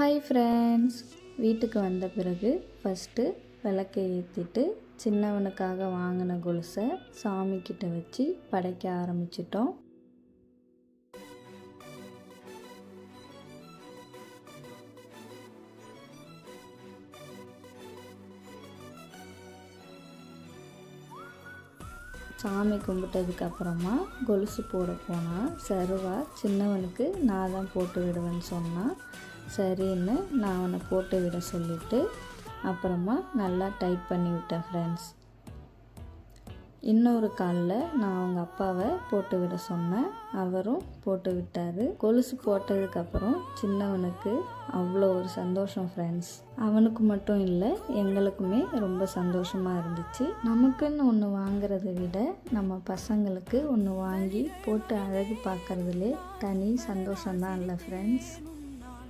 Hi friends, வீட்டுக்கு வந்த பிறகு ஃபஸ்ட்டு விளக்கை ஏற்றிட்டு சின்னவனுக்காக வாங்கின கொலுசை சாமிக்கிட்ட வச்சு படைக்க ஆரம்பிச்சிட்டோம். சாமி கும்பிட்டதுக்கப்புறமா கொலுசு போட போனால் சருவா சின்னவனுக்கு நான் தான் போட்டு விடுவேன்னு சொன்னான். சரின்னு நான் அவனை போட்டு விட சொல்லிவிட்டு அப்புறமா நல்லா டைட் பண்ணி விட்டேன் ஃப்ரெண்ட்ஸ். இன்னொரு காலில் நான் அவங்க அப்பாவை போட்டு விட சொன்னேன். அவரும் போட்டு விட்டார். கொலுசு போட்டதுக்கப்புறம் சின்னவனுக்கு அவ்வளோ ஒரு சந்தோஷம் ஃப்ரெண்ட்ஸ். அவனுக்கு மட்டும் இல்லை, எங்களுக்குமே ரொம்ப சந்தோஷமாக இருந்துச்சு. நமக்குன்னு ஒன்று வாங்கிறத விட நம்ம பசங்களுக்கு ஒன்று வாங்கி போட்டு அழகு பார்க்குறதுலே தனி சந்தோஷம்தான் இல்லை ஃப்ரெண்ட்ஸ்.